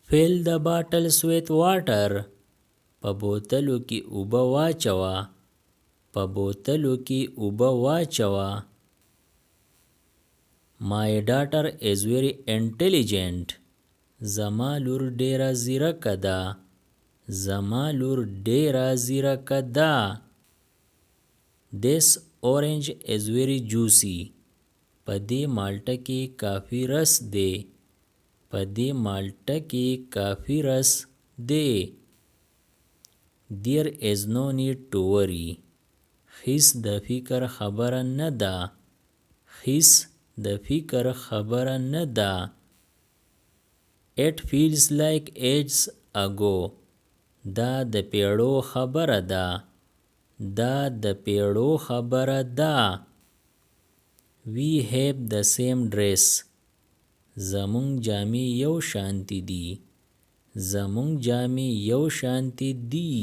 fill the bottles with water. په بوتلو کې اوبه واچوه. په بوتلو کې اوبه واچوه. My daughter is very intelligent. زما لور ډیره ځیرکه ده. زما لور ډیره ځیرکه ده. This orange is very juicy. په دې مالټه کې کافي رس دی. په دې مالټه کې کافي رس دی. There is no need to worry. هیڅ د فکر خبره نه ده. هیڅ د فکر خبره نه ده. It feels like ages ago. دا د پیړو خبره ده. دا د پیړو خبره ده. We have the same dress. زمونږ جامې یو شانتی دي. زمونږ جامې یو شانتی دي.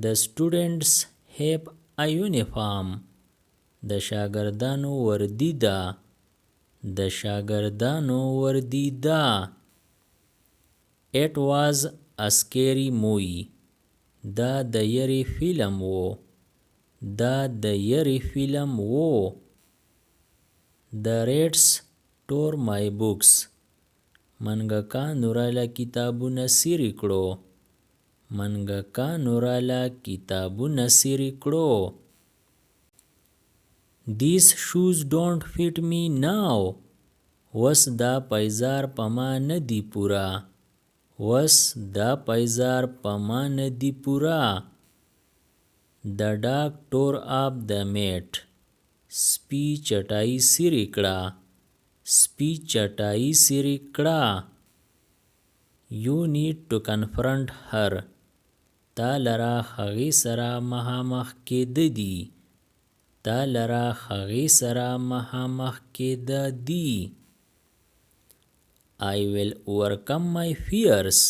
The students have a uniform. د شاګردانو وردی ده. د شاګردانو وردی ده. It was a scary movie. دا د یری فیلم و. دا د یری فیلم و. The rats tore my books. منګکانو راله کتابونه څیرې کړو. منګکانو راله کتابونه څیرې کړو. These shoes don't fit me now. وس دا پایزار په ما نه دی پورا. وس دا پایزار په ما نه دی پورا. The dog tore up the mat. سپی چټای څیرې کړه. سپی چټای څیرې کړه. You need to confront her. تا لره هغې سره مخامخ کېده دي. تا لره هغې سره مخامخ کېده دي. I will overcome my fears.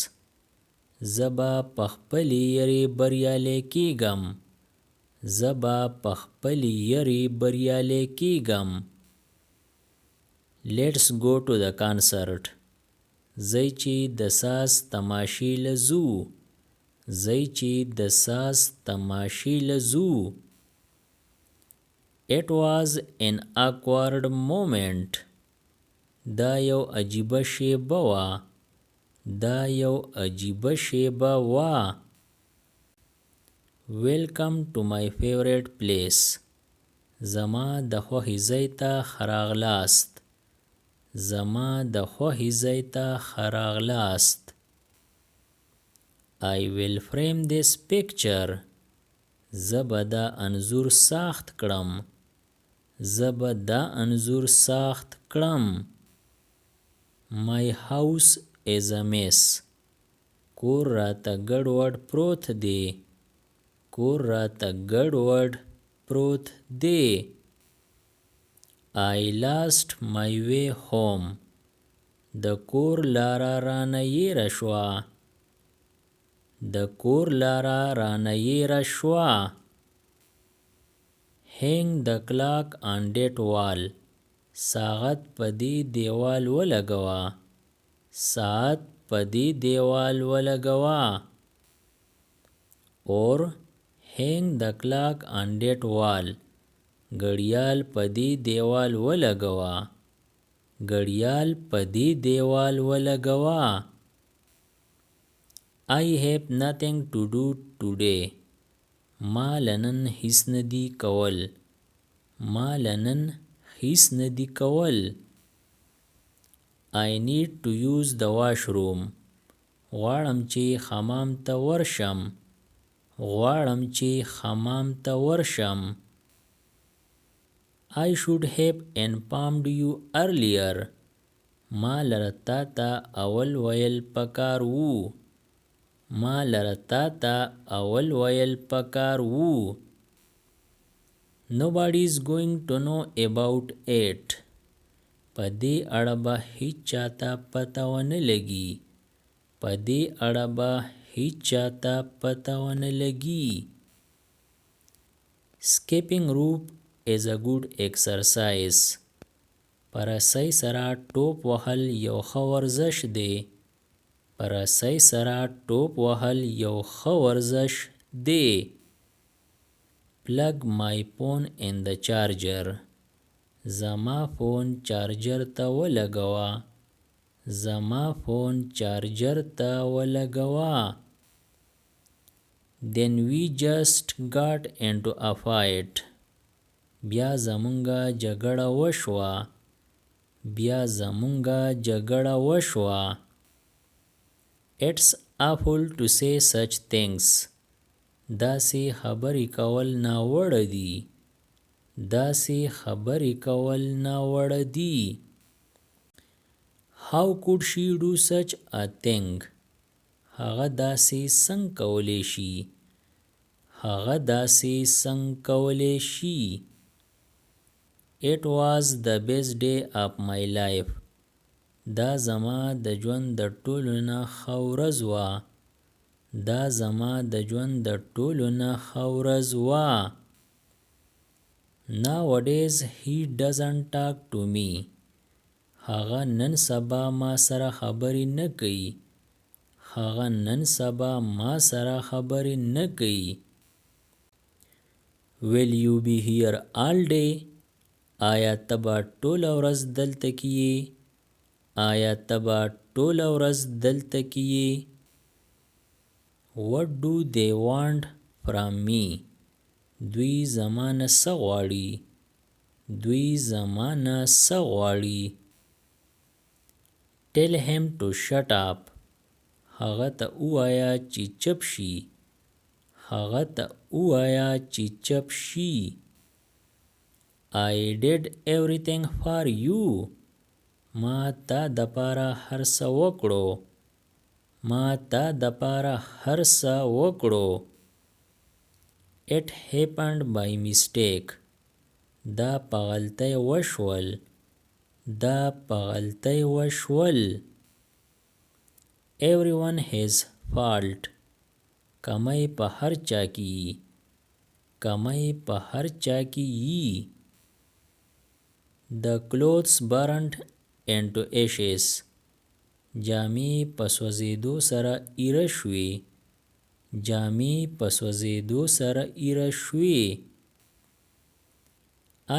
زه به په خپلې یرې بریالی کېږم. زه به په خپلې یرې بریالی کېږم. Let's go to the concert. ځئ چې د ساز تماشې له ځو. ځئ چې د ساز تماشې له ځو. It was an awkward moment. دا یو عجیبه شیبه وه. دا یو عجیبه شیبه وه. Welcome to my favorite place. زما د خوښې ځای ته ښه راغلاست. زما د خوښې ځای ته ښه راغلاست. I will frame this picture. زه به دا انځور ساخت کړم. زه به دا انځور ساخت کړم. My house is a mess. کور راته ګډوډ پروت دی. کور راته ګډوډ پروت دی. I lost my way home. د کور لاره رانه یېره شوه. د کور لاره رانه یېره شوه. Hang the clock on that wall. ساعت په دې دیوال ولګوه. ساعت په دې دیوال ولګوه. Or hang the clock on that wall. घड़ियाल په دې دیوال ولګوه. घड़ियाल په دې دیوال ولګوه. I have nothing to do today. ما لنن هیڅ ندی کول. ما لنن هیڅ ندی کول. I need to use the washroom. غواړم چې حمام ته ورشم. غواړم چې حمام ته ورشم. I should have informed you earlier. ما لره تا ته اول ویل پکار وو. ما لره تا ته اول ویل پکار وو. Nobody is going to know about it. په دې اړه به هیڅ چاته پته ونه لګي. په دې اړه به هیڅ چاته پته ونه لګي. Skipping rope is a good exercise. په رسۍ سره ټوپ وهل یو ښه ورزش دی. په رسۍ سره ټوپ وهل یو ښه ورزش دی. plug my phone in the charger. زما فون چارجر ته ولګوه. زما فون چارجر ته ولګوه. Then we just got into a fight. بیا زمونږه جګړه وشوه. بیا زمونږه جګړه وشوه. It's awful to say such things. داسې خبرې کول ناوړه دي. داسې خبرې کول ناوړه دي. How could she do such a thing? هغه داسې څنګه کولی شي؟ هغه داسې څنګه کولی شي؟ It was the best day of my life. دا زما د ژوند د ټولو نه ښه ورځ وه. دا زما د ژوند د ټولو نه ښه ورځ وه. Nowadays he doesn't talk to me. هغه نن سبا ما سره خبرې نه کوي. هغه نن سبا ما سره خبرې نه کوي. Will you be here all day? آیا ته به ټوله ورځ دلته کیې؟ آیا ته به ټوله ورځ دلته کیې؟ What do they want from me? دوی زما نه څه غواړي؟ دوی زما نه څه غواړي؟ Tell him to shut up. هغه ته ووایه چې چپ شي. هغه ته ووایه چې چپ شي. I did everything for you. ما تا دپاره هر څه وکړو. ما تا دپاره هر څه وکړو. It happened by mistake. دا په غلطۍ وشول. دا په غلطۍ وشول. Everyone has fault. کمی په هر چا کې یي. کمی په هر چا کې یي. The clothes burned into ashes. جامې په سوځېدو سره ایره شوې. جامې په سوځېدو سره ایره شوې.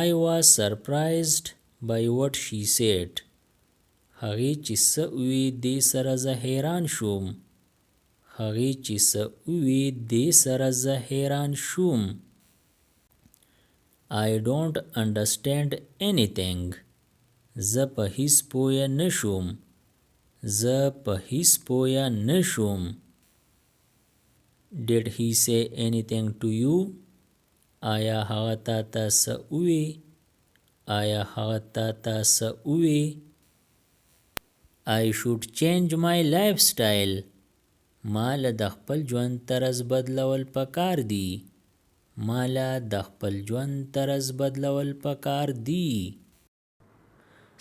I was surprised by what she said. هغې چې څه ووې دې سره زه حیران شوم. هغې چې څه ووې دې سره زه حیران شوم. I don't understand anything. زه په هیڅ پوه نه شوم. زه په هیڅ پوه نه شوم. Did he say anything to you? آیا هغه تا ته څه ووې؟ آیا هغه تا ته څه ووې؟ I should change my lifestyle. ما له د خپل ژوند طرز بدلول پکار دي. ما له د خپل ژوند طرز بدلول پکار دي.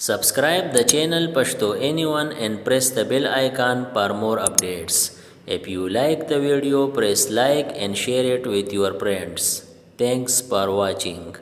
Subscribe the channel Pashto Anyone and press the bell icon for more updates. If you like the video, press like and share it with your friends. Thanks for watching.